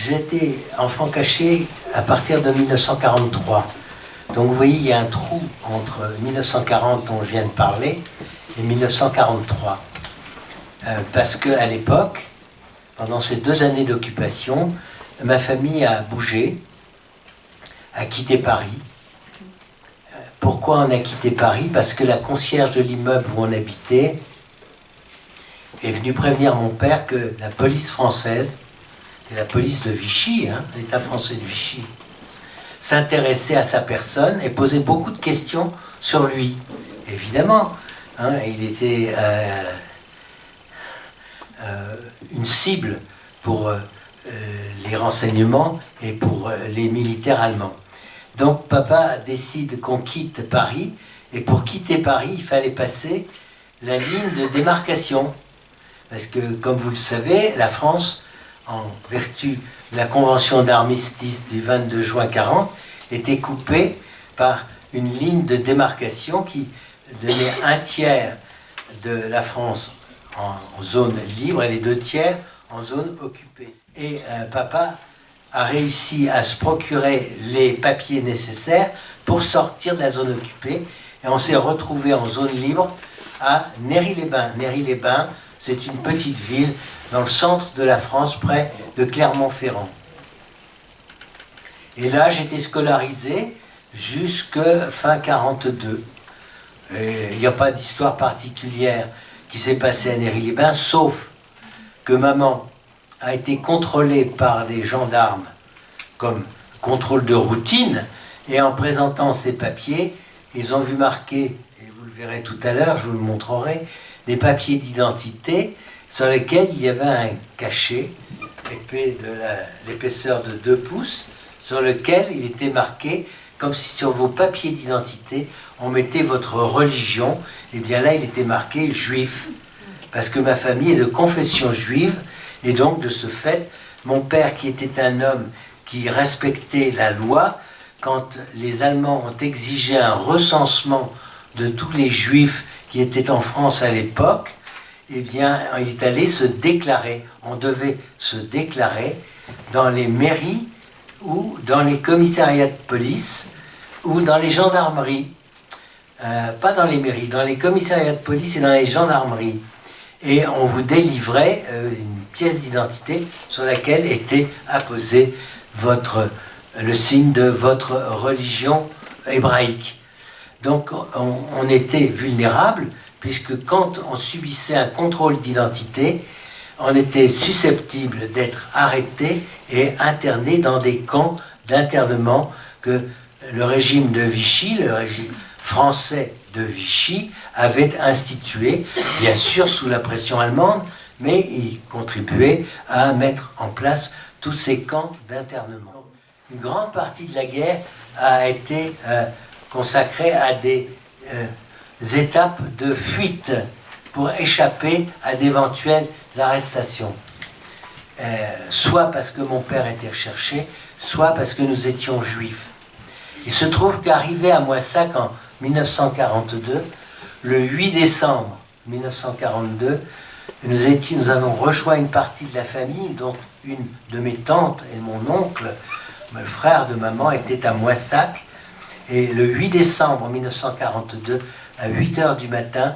j'étais enfant caché à partir de 1943. Donc vous voyez, il y a un trou entre 1940 dont je viens de parler et 1943. Parce qu'à l'époque, pendant ces 2 années d'occupation, ma famille a bougé, a quitté Paris. Pourquoi on a quitté Paris? Parce que la concierge de l'immeuble où on habitait est venue prévenir mon père que la police française, et la police de Vichy, l'État français de Vichy, s'intéressait à sa personne et posait beaucoup de questions sur lui. Évidemment, il était une cible pour les renseignements et pour les militaires allemands. Donc papa décide qu'on quitte Paris, et pour quitter Paris, il fallait passer la ligne de démarcation. Parce que, comme vous le savez, la France, en vertu de la convention d'armistice du 22 juin 1940, était coupée par une ligne de démarcation qui donnait 1/3 de la France en zone libre et les 2/3 en zone occupée. Et papa a réussi à se procurer les papiers nécessaires pour sortir de la zone occupée, et on s'est retrouvé en zone libre à Néry-les-Bains. Néry-les-Bains, c'est une petite ville dans le centre de la France, près de Clermont-Ferrand. Et là, j'étais scolarisé jusque fin 1942. Il n'y a pas d'histoire particulière qui s'est passée à Néry-les-Bains, sauf que maman a été contrôlée par les gendarmes comme contrôle de routine, et en présentant ses papiers, ils ont vu marquer, et vous le verrez tout à l'heure, je vous le montrerai, des papiers d'identité sur lesquels il y avait un cachet épais de l'épaisseur de 2 pouces, sur lequel il était marqué, comme si sur vos papiers d'identité, on mettait votre religion. Et bien là, il était marqué juif, parce que ma famille est de confession juive, et donc de ce fait, mon père, qui était un homme qui respectait la loi, quand les Allemands ont exigé un recensement de tous les juifs qui étaient en France à l'époque, eh bien, il est allé se déclarer. On devait se déclarer dans les mairies ou dans les commissariats de police ou dans les gendarmeries. Pas dans les mairies, dans les commissariats de police et dans les gendarmeries. Et on vous délivrait une pièce d'identité sur laquelle était apposé le signe de votre religion hébraïque. Donc on était vulnérable, puisque quand on subissait un contrôle d'identité, on était susceptible d'être arrêté et interné dans des camps d'internement que le régime de Vichy, le régime français de Vichy, avait institué, bien sûr sous la pression allemande, mais il contribuait à mettre en place tous ces camps d'internement. Une grande partie de la guerre a été consacrée à des étapes de fuite pour échapper à d'éventuelles arrestations. Soit parce que mon père était recherché, soit parce que nous étions juifs. Il se trouve qu'arrivé à Moissac en 1942, le 8 décembre 1942, nous avons rejoint une partie de la famille, dont une de mes tantes et mon oncle, le frère de maman, était à Moissac. Et le 8 décembre 1942, à 8h du matin,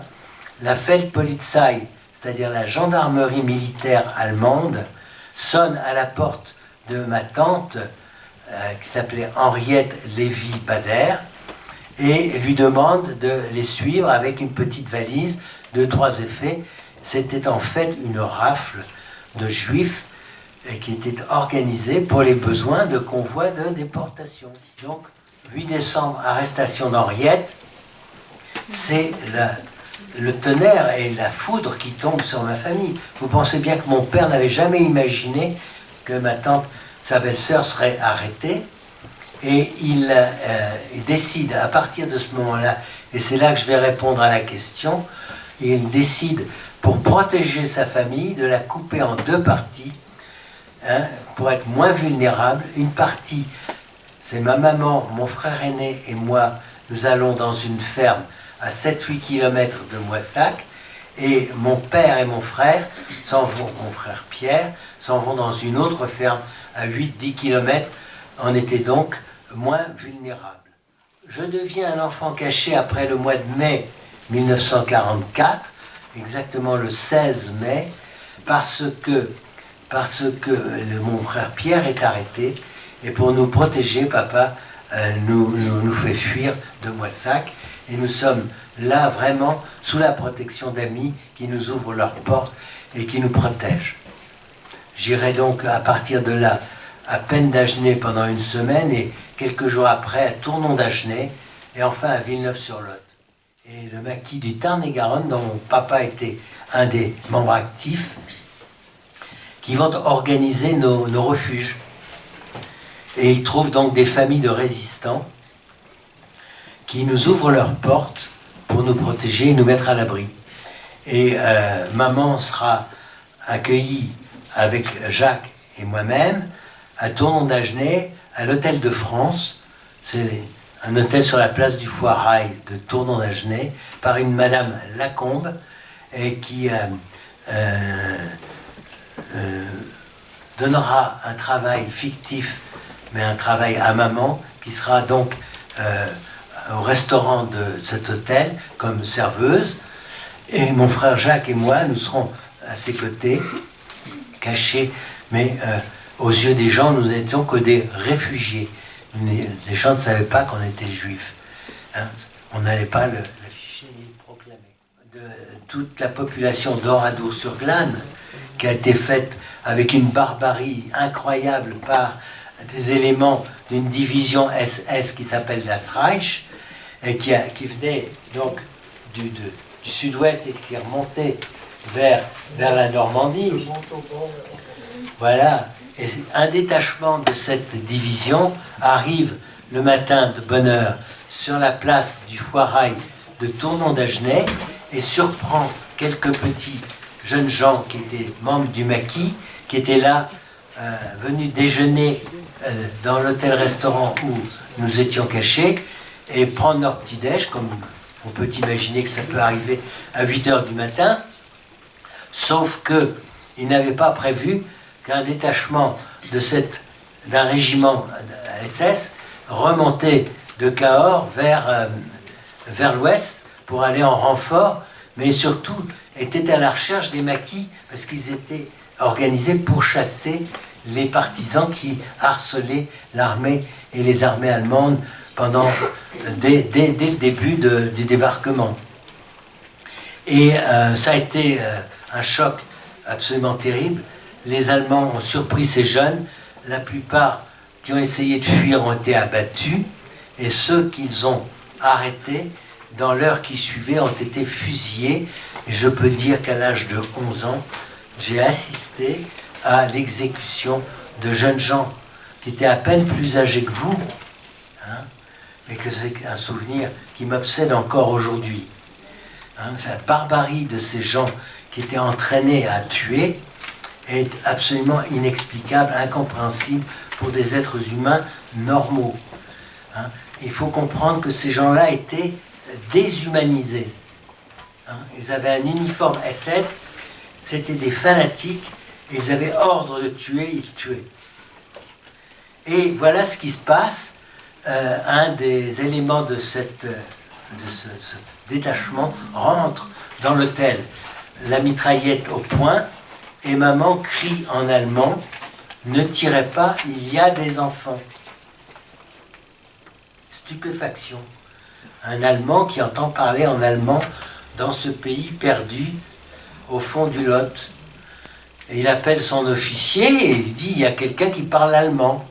la Feldpolizei, c'est-à-dire la gendarmerie militaire allemande, sonne à la porte de ma tante, qui s'appelait Henriette Lévy-Bader, et lui demande de les suivre avec une petite valise, 2-3 effets. C'était en fait une rafle de juifs qui était organisée pour les besoins de convois de déportation. Donc, 8 décembre, arrestation d'Henriette, c'est le tonnerre et la foudre qui tombent sur ma famille. Vous pensez bien que mon père n'avait jamais imaginé que ma tante, sa belle-sœur, serait arrêtée. Et il décide, à partir de ce moment-là, et c'est là que je vais répondre à la question, il décide, pour protéger sa famille, de la couper en 2 parties, pour être moins vulnérable. Une partie, c'est ma maman, mon frère aîné et moi, nous allons dans une ferme à 7-8 km de Moissac, Et mon père et mon frère mon frère Pierre, s'en vont dans une autre ferme à 8-10 km. On était donc moins vulnérables. Je deviens un enfant caché après le mois de mai 1944, exactement le 16 mai, parce que mon frère Pierre est arrêté, et pour nous protéger, papa nous fait fuir de Moissac, et nous sommes là vraiment sous la protection d'amis qui nous ouvrent leurs portes et qui nous protègent. J'irai donc à partir de là à Pennes-d'Agenais pendant une semaine, et quelques jours après à Tournon-d'Agenais, et enfin à Villeneuve-sur-Lot. Et le maquis du Tarn-et-Garonne, dont mon papa était un des membres actifs, qui vont organiser nos refuges. Et ils trouvent donc des familles de résistants qui nous ouvrent leurs portes pour nous protéger et nous mettre à l'abri. Et maman sera accueillie avec Jacques et moi-même à Tournon-d'Agenais, à l'Hôtel de France. C'est un hôtel sur la place du Foirail de Tournon-d'Agenais, par une madame Lacombe, et qui donnera un travail fictif, mais un travail à maman, qui sera donc au restaurant de cet hôtel comme serveuse. Et mon frère Jacques et moi, nous serons à ses côtés, cachés, mais aux yeux des gens, nous n'étions que des réfugiés. Les gens ne savaient pas qu'on était juifs. Hein. On n'allait pas l'afficher ni le proclamer. De toute la population d'Oradour-sur-Glane, qui a été faite avec une barbarie incroyable par des éléments d'une division SS qui s'appelle das Reich, et qui venait donc du sud-ouest et qui remontait vers la Normandie. Voilà. Et un détachement de cette division arrive le matin de bonne heure sur la place du Foirail de Tournon-d'Agenais et surprend quelques petits jeunes gens qui étaient membres du maquis, qui étaient là, venus déjeuner dans l'hôtel-restaurant où nous étions cachés, et prendre leur petit-déj, comme on peut imaginer que ça peut arriver à 8 h du matin, sauf qu'ils n'avaient pas prévu qu'un détachement d'un régiment SS remontait de Cahors vers l'ouest pour aller en renfort, mais surtout était à la recherche des maquis, parce qu'ils étaient organisés pour chasser les partisans qui harcelaient l'armée et les armées allemandes dès le début du débarquement. Et ça a été un choc absolument terrible. Les Allemands ont surpris ces jeunes. La plupart qui ont essayé de fuir ont été abattus, et ceux qu'ils ont arrêtés dans l'heure qui suivait ont été fusillés. Et je peux dire qu'à l'âge de 11 ans, j'ai assisté à l'exécution de jeunes gens qui étaient à peine plus âgés que vous, hein, et que c'est un souvenir qui m'obsède encore aujourd'hui. Hein, cette barbarie de ces gens qui étaient entraînés à tuer est absolument inexplicable, incompréhensible pour des êtres humains normaux. Hein. Il faut comprendre que ces gens-là étaient déshumanisés. Hein. Ils avaient un uniforme SS, c'était des fanatiques, ils avaient ordre de tuer, ils tuaient. Et voilà ce qui se passe. Un des éléments de ce détachement rentre dans l'hôtel, la mitraillette au poing, et maman crie en allemand « Ne tirez pas, il y a des enfants ». Stupéfaction. Un Allemand qui entend parler en allemand dans ce pays perdu au fond du Lot. Et il appelle son officier et il dit « Il y a quelqu'un qui parle allemand ».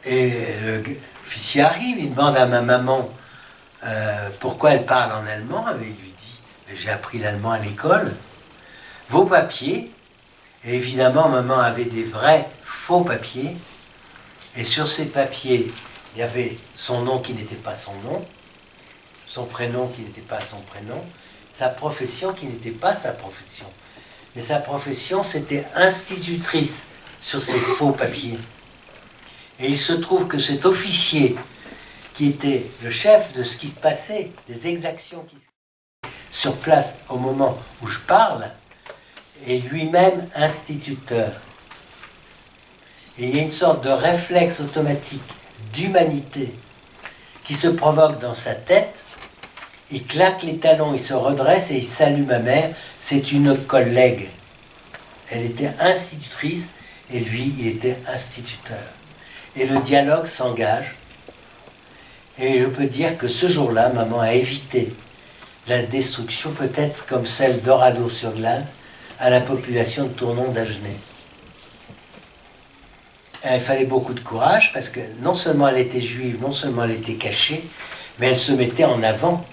Et l'officier arrive, il demande à ma maman pourquoi elle parle en allemand. Et il lui dit « J'ai appris l'allemand à l'école. Vos papiers ». Et évidemment, maman avait des vrais faux papiers. Et sur ces papiers, il y avait son nom qui n'était pas son nom, son prénom qui n'était pas son prénom, sa profession qui n'était pas sa profession. Mais sa profession, c'était institutrice sur ces faux papiers. Et il se trouve que cet officier, qui était le chef de ce qui se passait, des exactions qui se passaient sur place au moment où je parle, est lui-même instituteur. Et il y a une sorte de réflexe automatique d'humanité qui se provoque dans sa tête. Il claque les talons, il se redresse et il salue ma mère. C'est une collègue. Elle était institutrice et lui, il était instituteur. Et le dialogue s'engage. Et je peux dire que ce jour-là, maman a évité la destruction, peut-être comme celle d'Orado-sur-Glane, à la population de Tournon d'Agenais. Il fallait beaucoup de courage parce que non seulement elle était juive, non seulement elle était cachée, mais elle se mettait en avant.